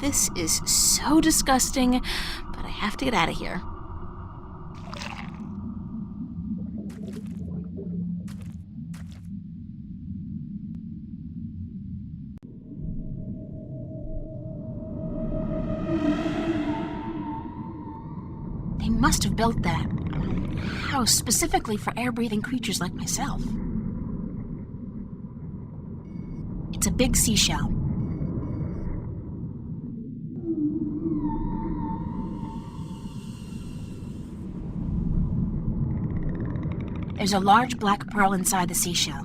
This is so disgusting, but I have to get out of here. They must have built that house specifically for air-breathing creatures like myself. It's a big seashell. There's a large black pearl inside the seashell.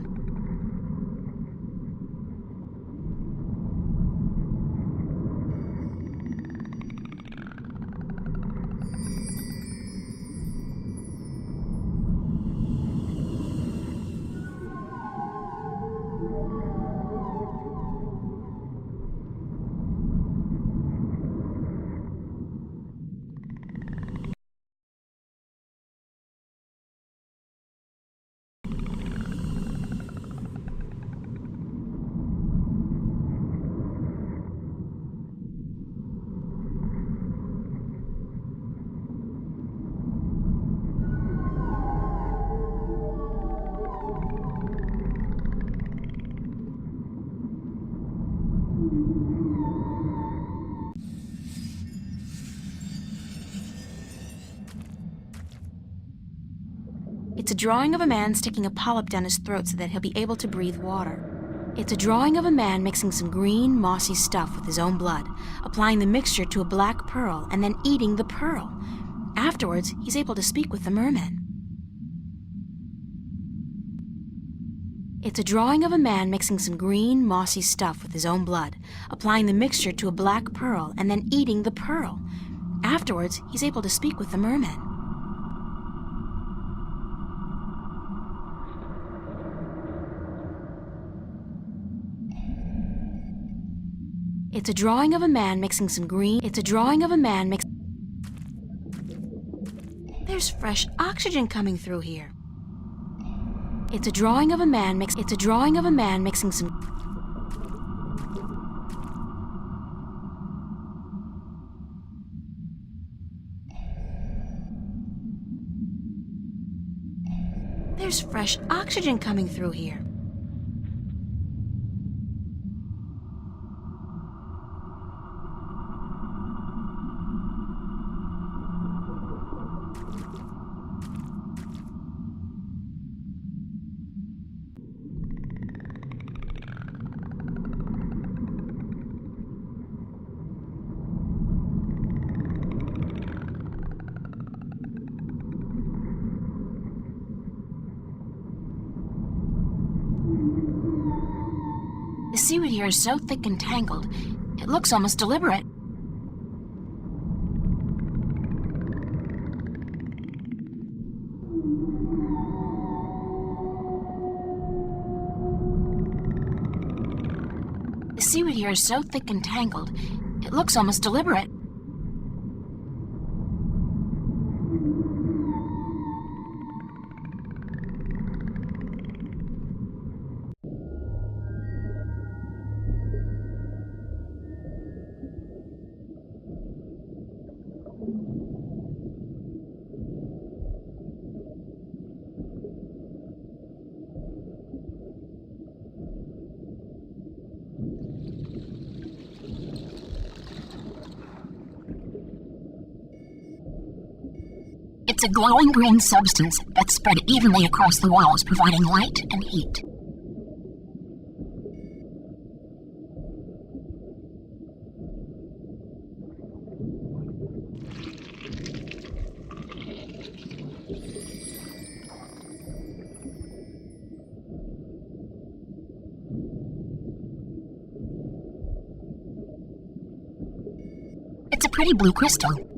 It's a drawing of a man sticking a polyp down his throat so that he'll be able to breathe water. It's a drawing of a man mixing some green, mossy stuff with his own blood, applying the mixture to a black pearl, and then eating the pearl. Afterwards, he's able to speak with the mermen. It's a drawing of a man mixing some green, mossy stuff with his own blood, applying the mixture to a black pearl, and then eating the pearl. Afterwards, he's able to speak with the mermen. It's a drawing of a man mixing some green... There's fresh oxygen coming through here. It's a drawing of a man mixing some... There's fresh oxygen coming through here. The seaweed here is so thick and tangled, it looks almost deliberate. The seaweed here is so thick and tangled, it looks almost deliberate. It's a glowing green substance that's spread evenly across the walls, providing light and heat. It's a pretty blue crystal.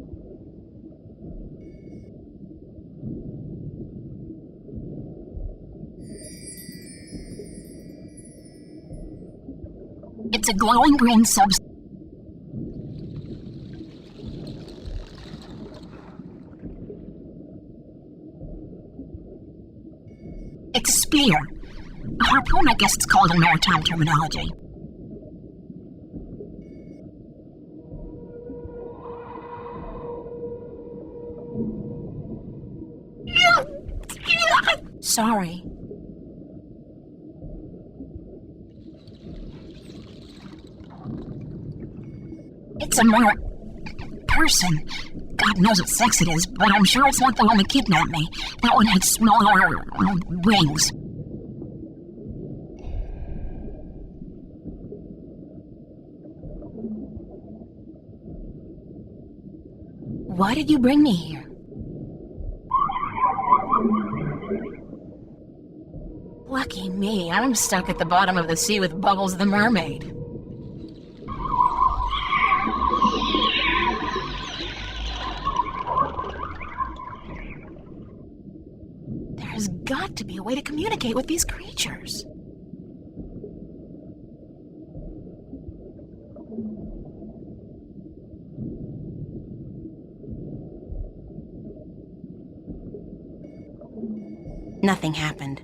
It's a glowing green substance. It's a spear. A harpoon, I guess it's called in maritime terminology. Sorry. It's a person. God knows what sex it is, but I'm sure it's not the one that kidnapped me. That one had smaller wings. Why did you bring me here? Lucky me, I'm stuck at the bottom of the sea with Bubbles the mermaid. There's got to be a way to communicate with these creatures. Nothing happened.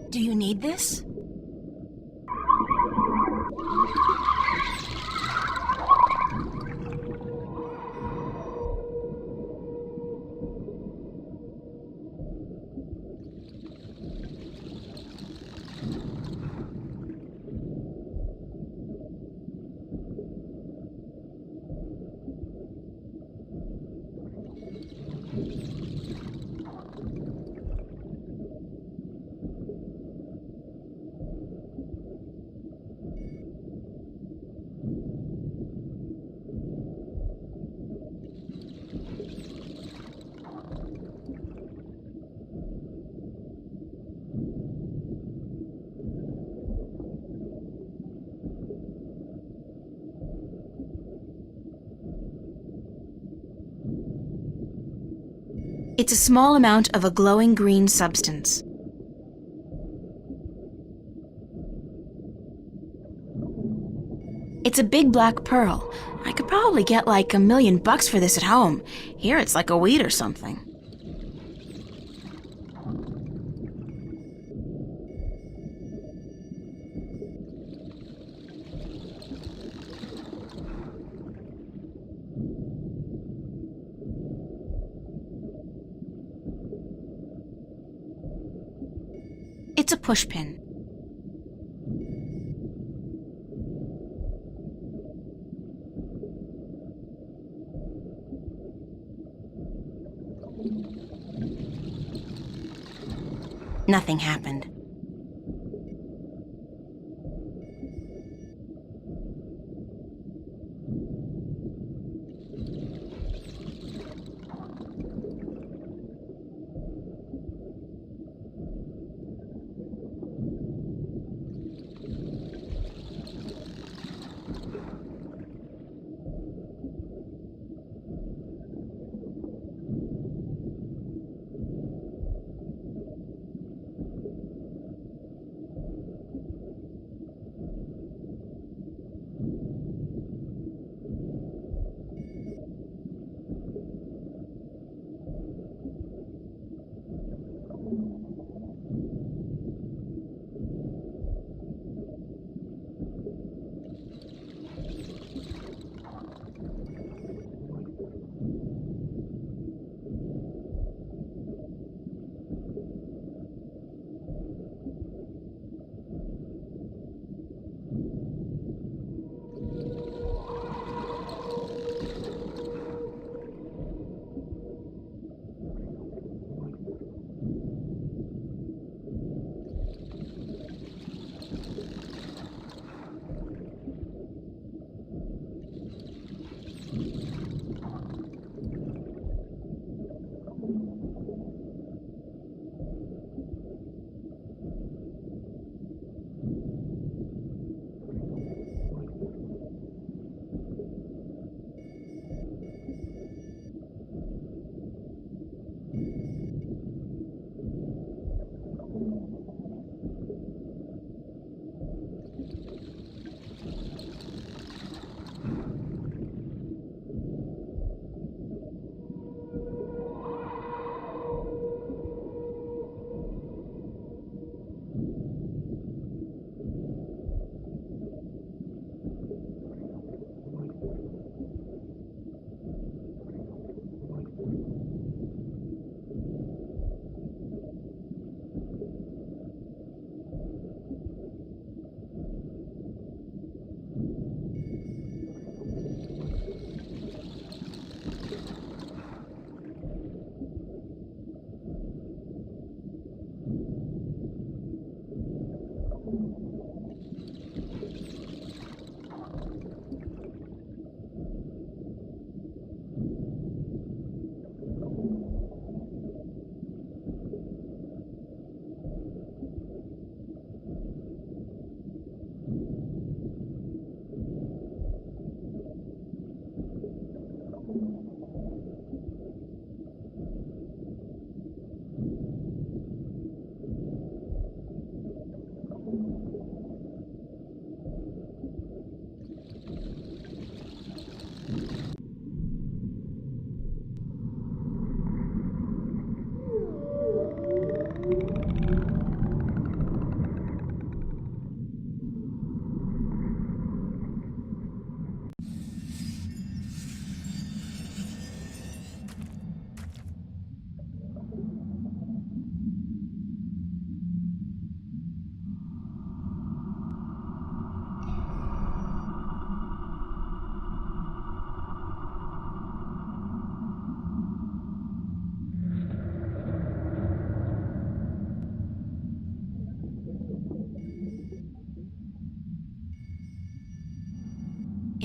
Do you need this? It's a small amount of a glowing green substance. It's a big black pearl. I could probably get like $1 million for this at home. Here it's like a weed or something. It's a pushpin. Nothing happened.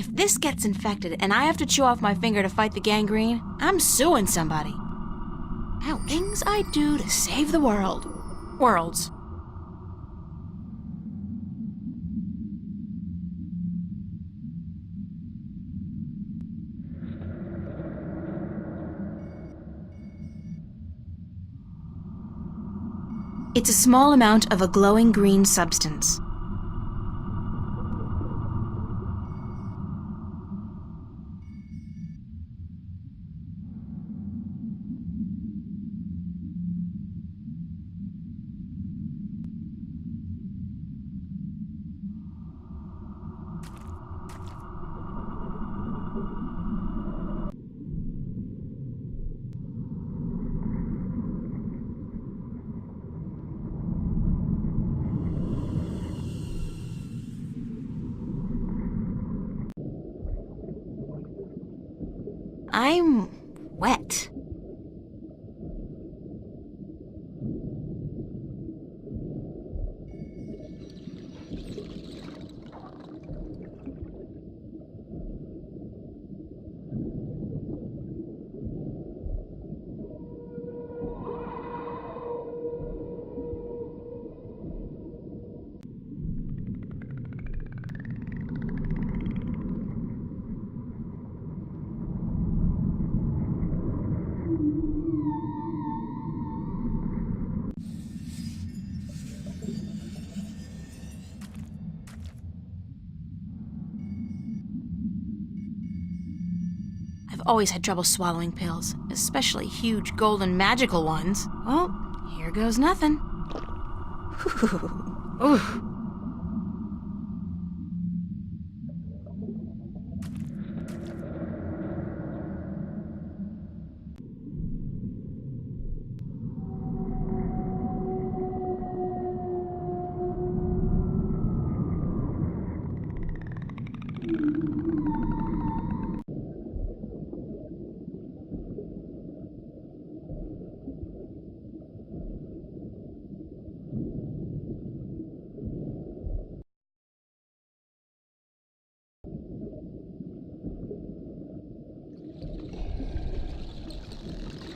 If this gets infected and I have to chew off my finger to fight the gangrene, I'm suing somebody. Things I do to save the world. Worlds. It's a small amount of a glowing green substance. I'm wet. I've always had trouble swallowing pills, especially huge, golden, magical ones. Well, here goes nothing. Ooh.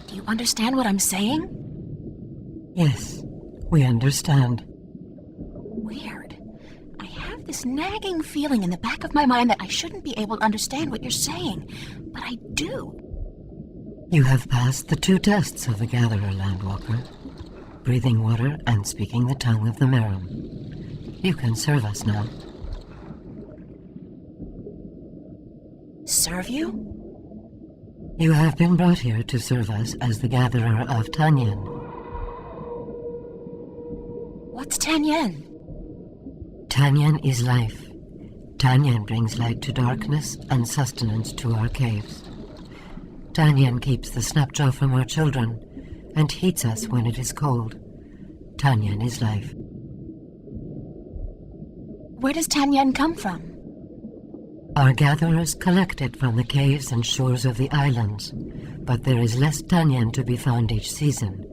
Do you understand what I'm saying? Yes, we understand. Weird. I have this nagging feeling in the back of my mind that I shouldn't be able to understand what you're saying, but I do. You have passed the 2 tests of the Gatherer, Landwalker. Breathing water and speaking the tongue of the Merum. You can serve us now. Serve you? You have been brought here to serve us as the Gatherer of Tanyan. What's Tanyan? Tanyan is life. Tanyan brings light to darkness and sustenance to our caves. Tanyan keeps the snapjaw from our children and heats us when it is cold. Tanyan is life. Where does Tanyan come from? Our gatherers collect it from the caves and shores of the islands, but there is less Tanyan to be found each season,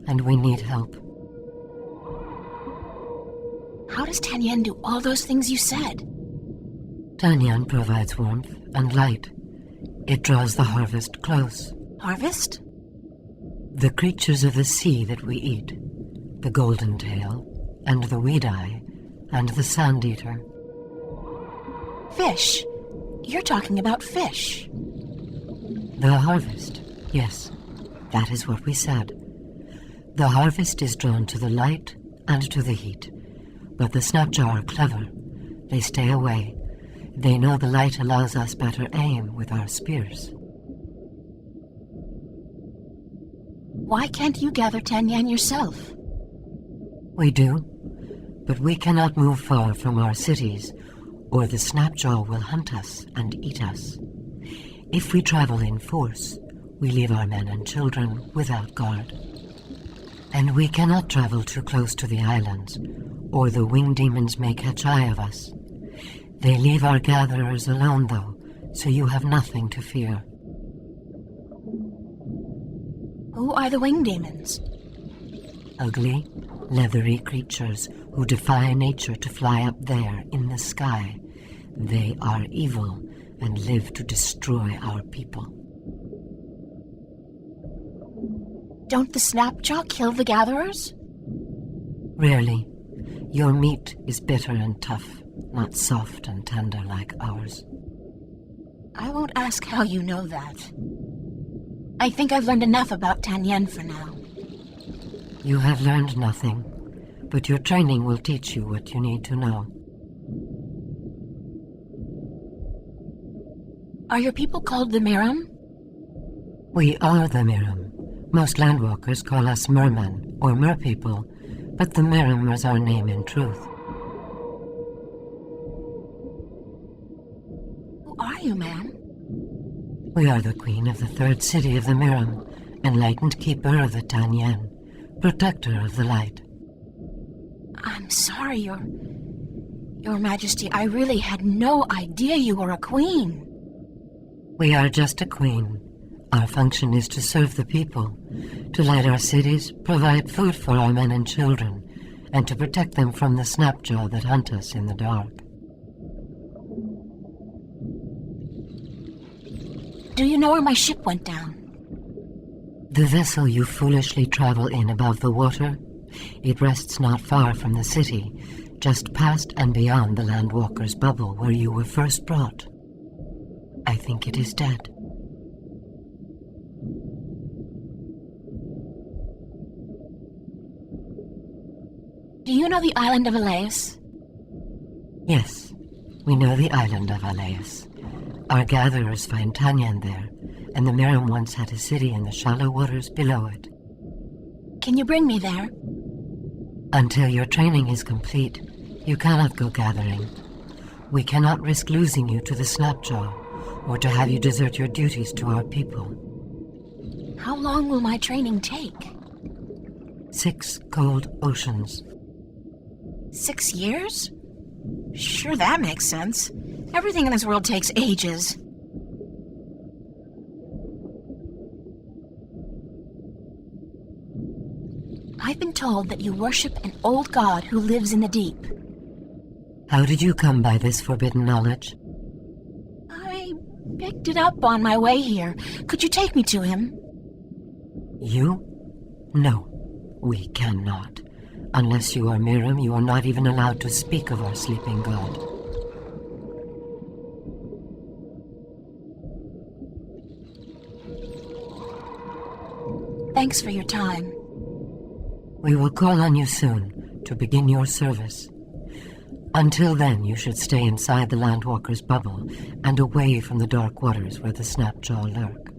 and we need help. How does Tanyan do all those things you said? Tanyan provides warmth and light. It draws the harvest close. Harvest? The creatures of the sea that we eat, the golden tail, and the weed-eye, and the sand-eater. Fish. You're talking about fish. The harvest, yes, that is what we said. The harvest is drawn to the light and to the heat, but the snapjaw are clever. They stay away. They know the light allows us better aim with our spears. Why can't you gather Tanyan yourself? We do, but we cannot move far from our cities, or the snapjaw will hunt us and eat us. If we travel in force, we leave our men and children without guard. And we cannot travel too close to the islands, or the winged demons may catch eye of us. They leave our gatherers alone, though, so you have nothing to fear. Who are the winged demons? Ugly, leathery creatures who defy nature to fly up there in the sky. They are evil and live to destroy our people. Don't the Snapjaw kill the gatherers? Rarely. Your meat is bitter and tough, not soft and tender like ours. I won't ask how you know that. I think I've learned enough about Tanyen for now. You have learned nothing, but your training will teach you what you need to know. Are your people called the Miram? We are the Miram. Most landwalkers call us mermen or merpeople, but the Miram is our name in truth. Who are you, ma'am? We are the queen of the third city of the Miram, enlightened keeper of the Tanyen, protector of the light. I'm sorry, Your Majesty, I really had no idea you were a queen. We are just a queen. Our function is to serve the people, to light our cities, provide food for our men and children, and to protect them from the Snapjaw that hunt us in the dark. Do you know where my ship went down? The vessel you foolishly travel in above the water, it rests not far from the city, just past and beyond the Landwalker's bubble where you were first brought. I think it is dead. Do you know the island of Elias? Yes, we know the island of Elias. Our gatherers find Tanyen there, and the Miram once had a city in the shallow waters below it. Can you bring me there? Until your training is complete, you cannot go gathering. We cannot risk losing you to the Snapjaw, or to have you desert your duties to our people. How long will my training take? 6 cold oceans. 6 years? Sure, that makes sense. Everything in this world takes ages. I've been told that you worship an old god who lives in the deep. How did you come by this forbidden knowledge? I picked it up on my way here. Could you take me to him? You? No, we cannot. Unless you are Miram, you are not even allowed to speak of our sleeping god. Thanks for your time. We will call on you soon to begin your service. Until then, you should stay inside the Landwalker's bubble and away from the dark waters where the Snapjaw lurk.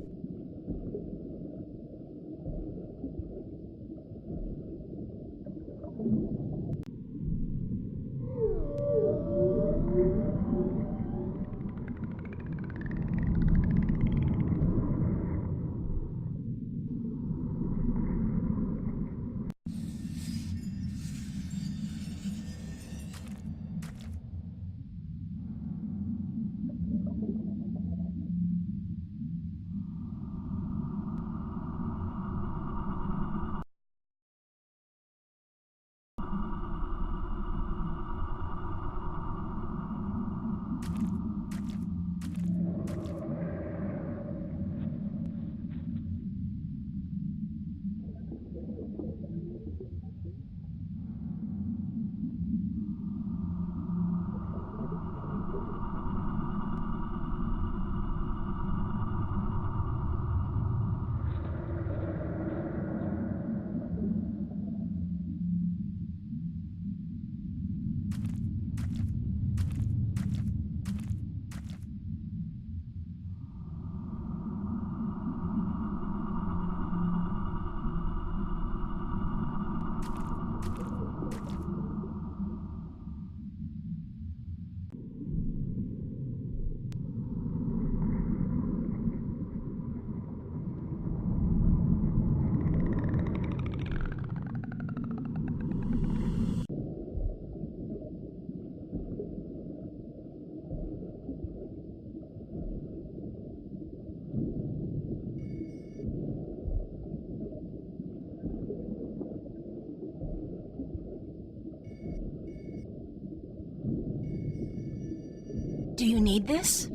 Do you need this?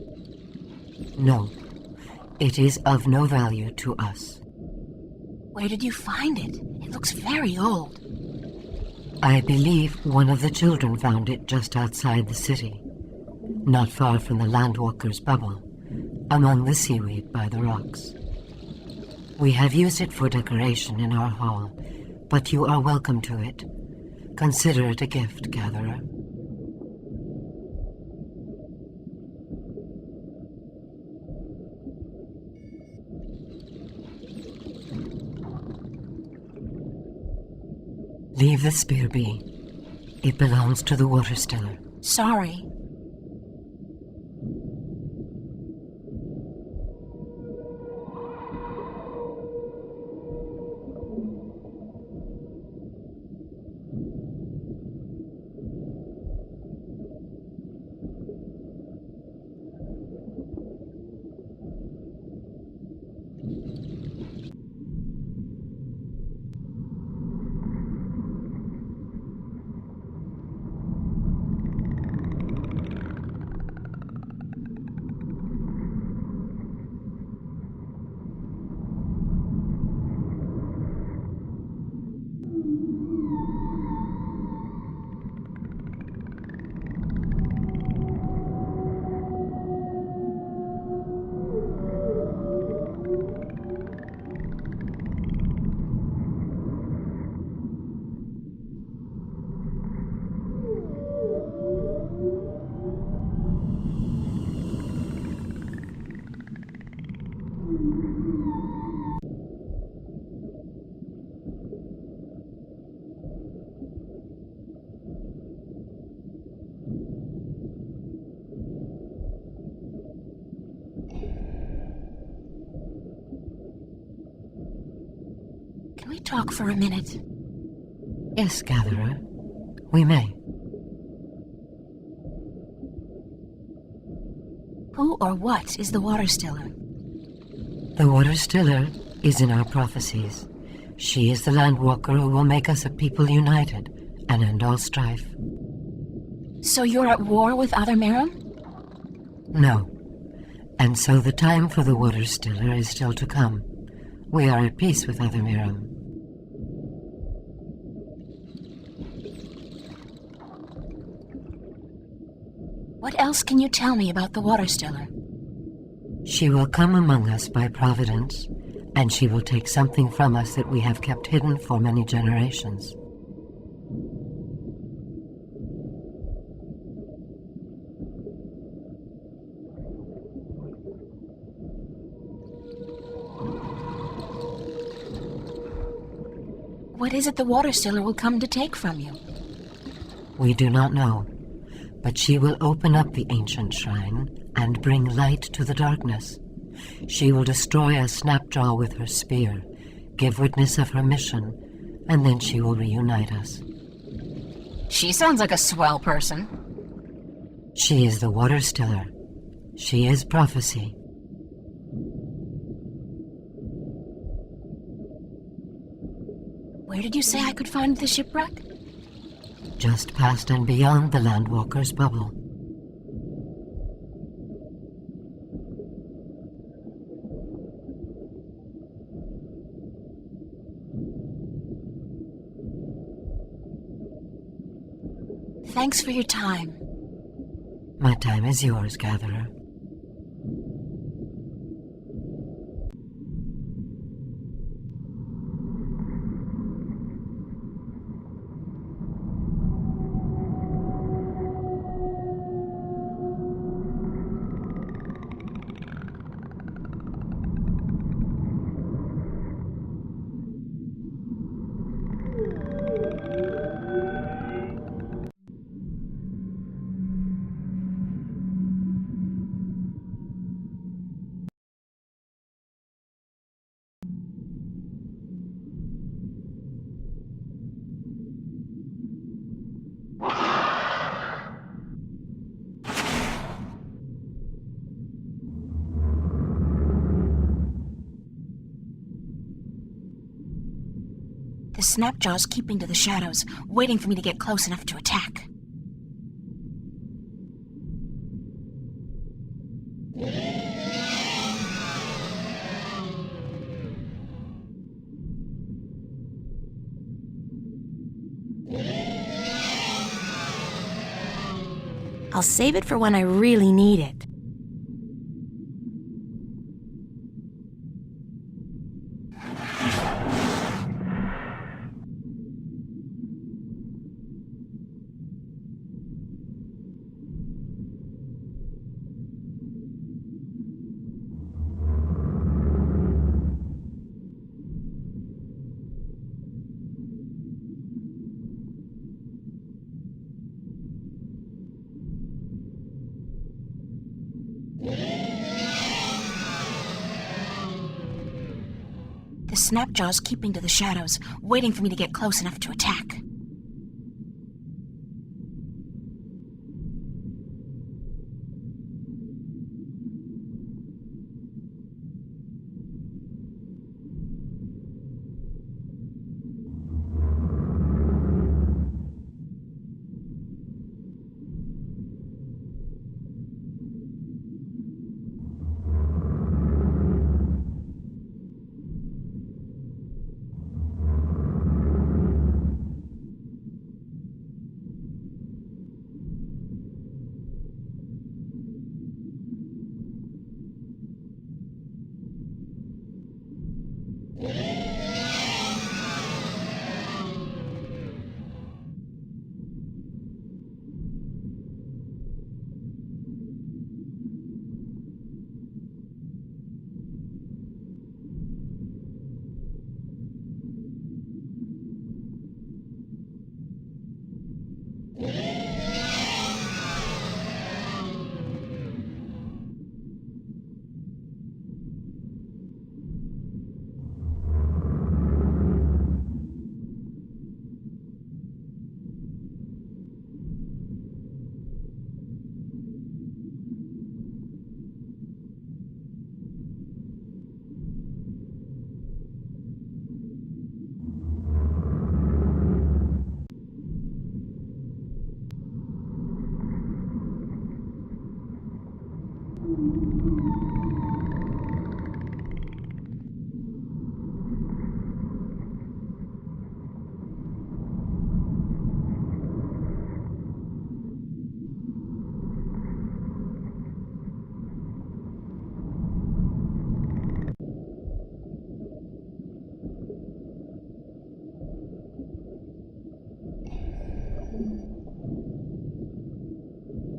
No. It is of no value to us. Where did you find it? It looks very old. I believe one of the children found it just outside the city, not far from the Landwalker's bubble, among the seaweed by the rocks. We have used it for decoration in our hall, but you are welcome to it. Consider it a gift, Gatherer. Leave the spear be. It belongs to the water stiller. Sorry. Can we talk for a minute? Yes, Gatherer. We may. Who or what is the water stiller? The water stiller is in our prophecies. She is the Landwalker who will make us a people united and end all strife. So you're at war with other Merum? No. And so the time for the water stiller is still to come. We are at peace with other Merum. What else can you tell me about the water stiller? She will come among us by providence, and she will take something from us that we have kept hidden for many generations. What is it the water stiller will come to take from you? We do not know, but she will open up the ancient shrine and bring light to the darkness. She will destroy a Snapjaw with her spear, give witness of her mission, and then she will reunite us. She sounds like a swell person. She is the water stiller. She is prophecy. Where did you say I could find the shipwreck? Just past and beyond the Landwalker's bubble. Thanks for your time. My time is yours, Gatherer. The Snapjaw's keeping to the shadows, waiting for me to get close enough to attack. I'll save it for when I really need it. The Snapjaw's keeping to the shadows, waiting for me to get close enough to attack.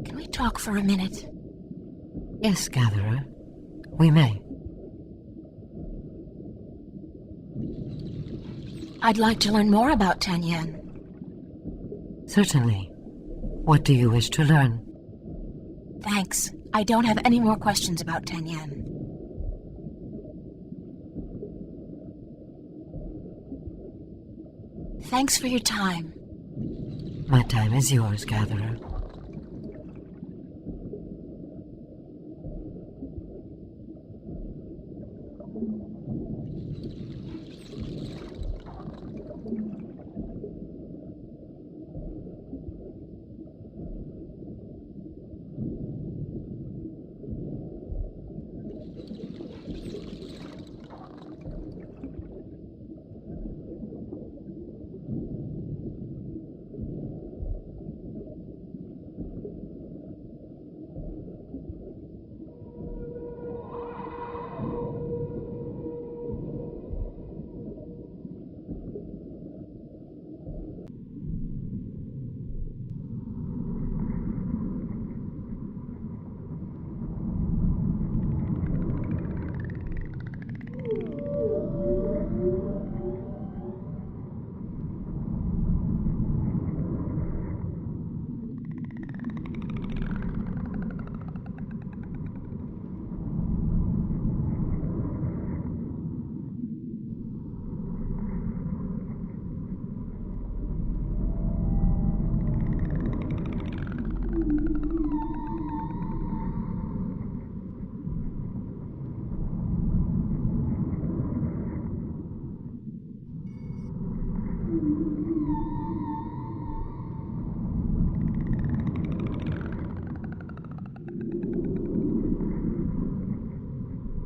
Can we talk for a minute? Yes, Gatherer. We may. I'd like to learn more about Tanyan. Certainly. What do you wish to learn? Thanks. I don't have any more questions about Tanyan. Thanks for your time. My time is yours, Gatherer.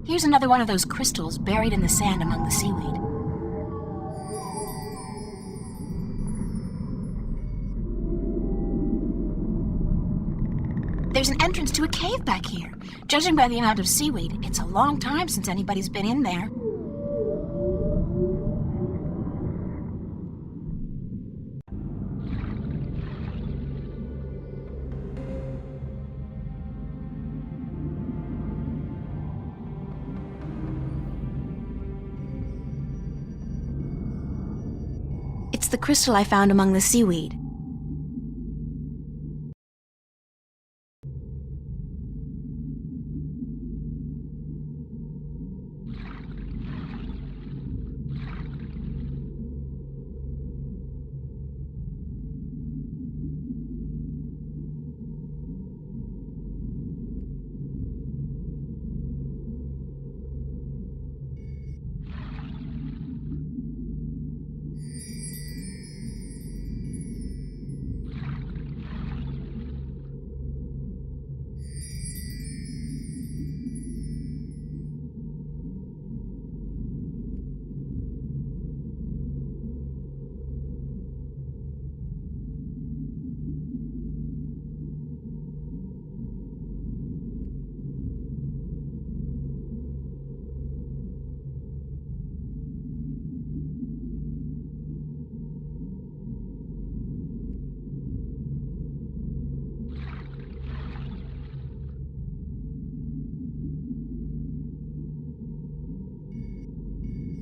Here's another one of those crystals buried in the sand among the seaweed. There's an entrance to a cave back here. Judging by the amount of seaweed, it's a long time since anybody's been in there. It's the crystal I found among the seaweed.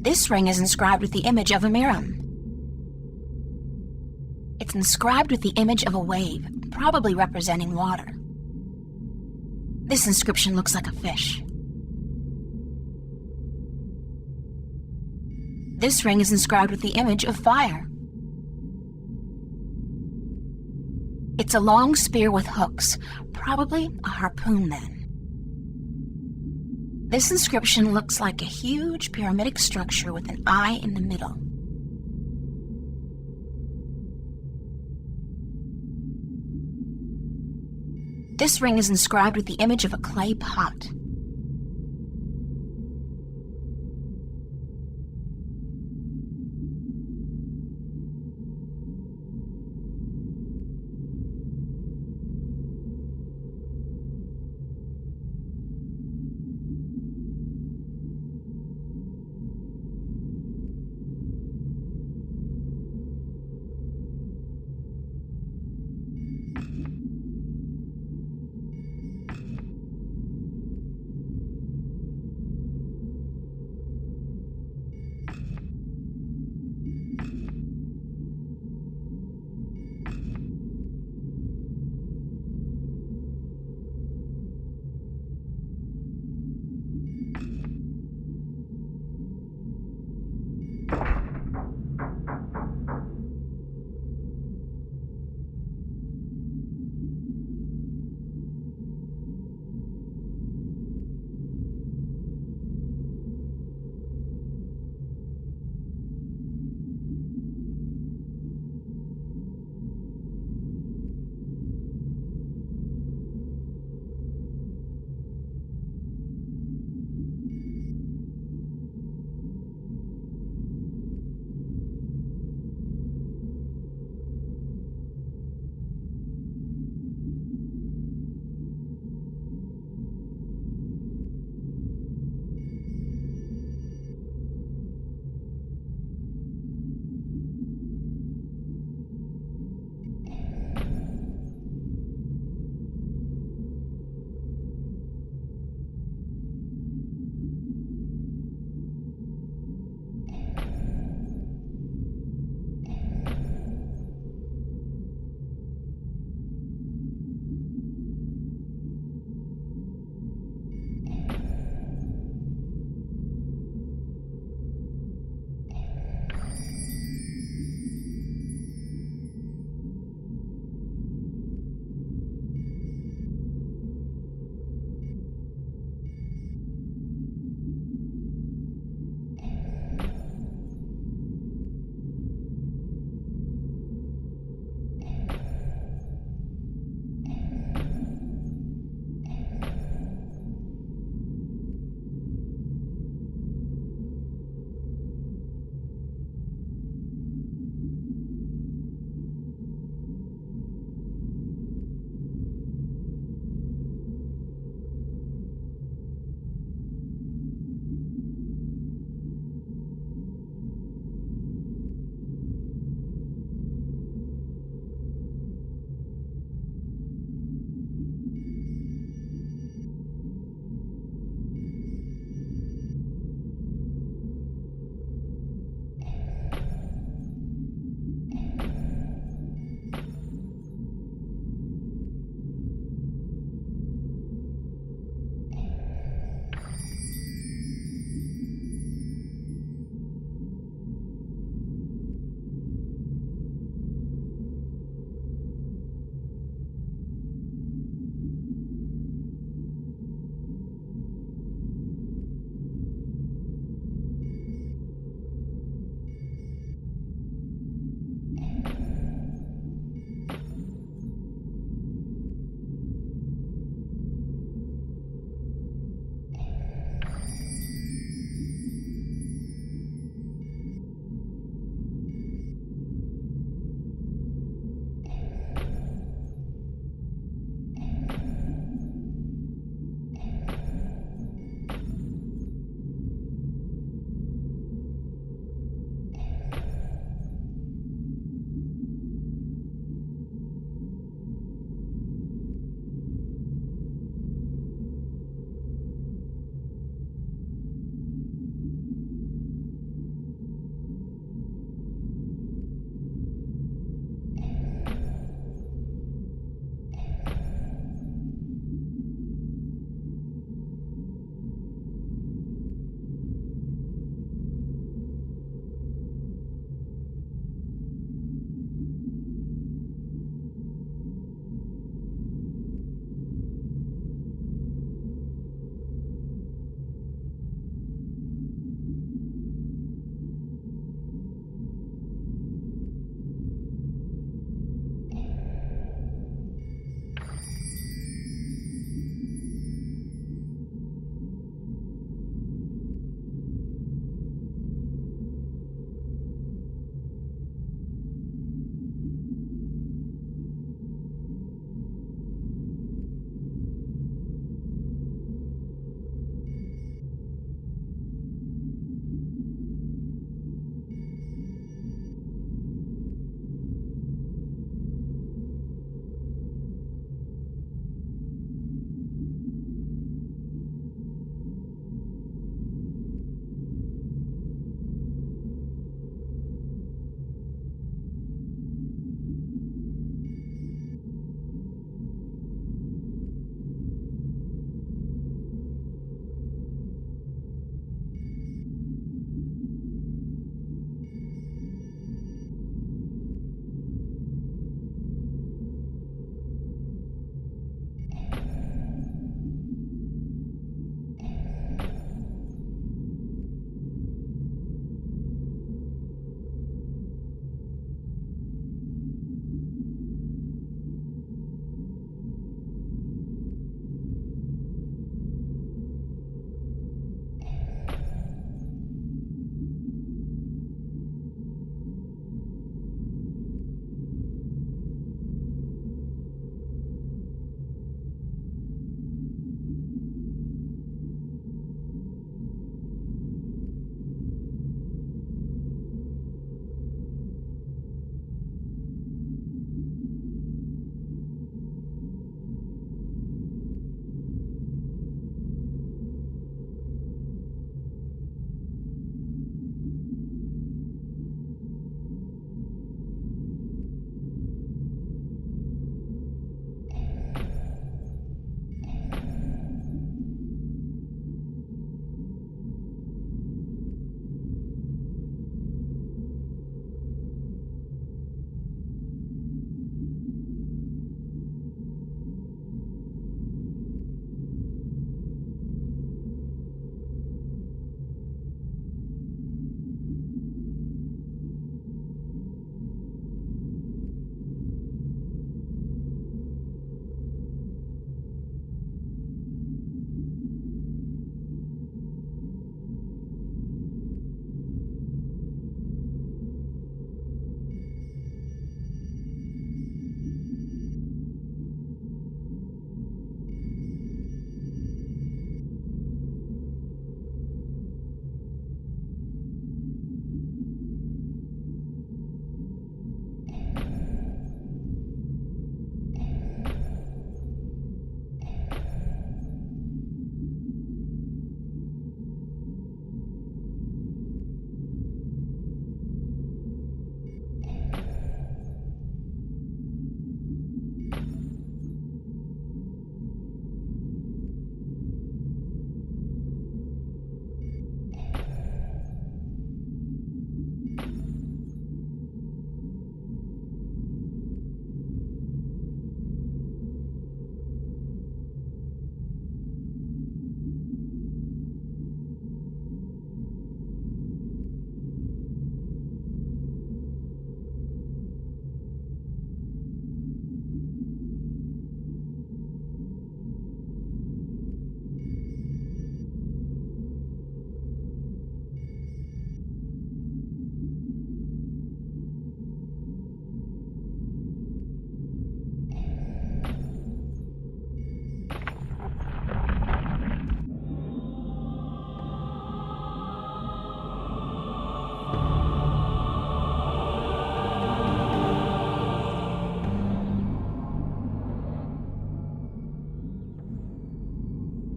This ring is inscribed with the image of a miram. It's inscribed with the image of a wave, probably representing water. This inscription looks like a fish. This ring is inscribed with the image of fire. It's a long spear with hooks, probably a harpoon then. This inscription looks like a huge pyramidic structure with an eye in the middle. This ring is inscribed with the image of a clay pot.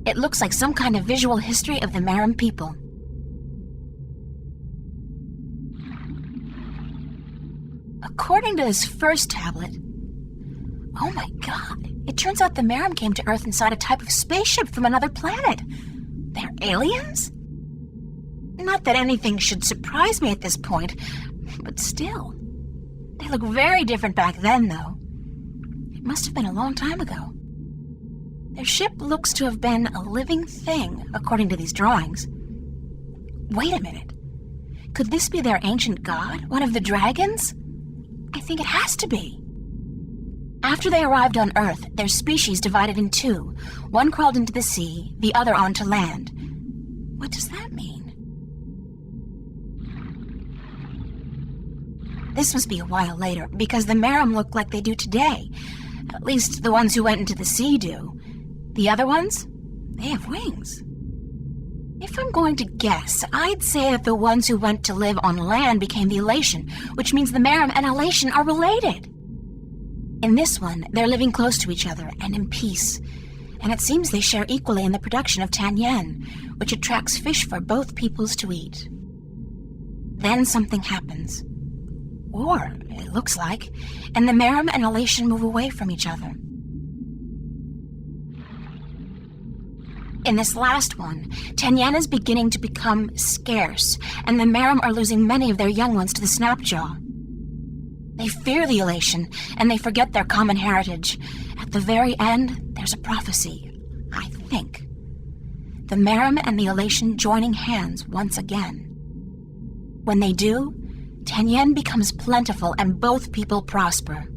It looks like some kind of visual history of the Maram people. According to this first tablet, oh my god, it turns out the Maram came to Earth inside a type of spaceship from another planet. They're aliens? Not that anything should surprise me at this point, but still. They look very different back then, though. It must have been a long time ago. Their ship looks to have been a living thing, according to these drawings. Wait a minute. Could this be their ancient god, one of the dragons? I think it has to be. After they arrived on Earth, their species divided in two. One crawled into the sea, the other onto land. What does that mean? This must be a while later, because the Maram look like they do today. At least the ones who went into the sea do. The other ones? They have wings. If I'm going to guess, I'd say that the ones who went to live on land became the Elation, which means the Maram and Elation are related. In this one, they're living close to each other and in peace, and it seems they share equally in the production of tan yen, which attracts fish for both peoples to eat. Then something happens. Or, it looks like, and the Maram and Elation move away from each other. In this last one, tan yen is beginning to become scarce, and the Maram are losing many of their young ones to the Snapjaw. They fear the Elation, and they forget their common heritage. At the very end, there's a prophecy, I think. The Maram and the Elation joining hands once again. When they do, tan yen becomes plentiful and both people prosper.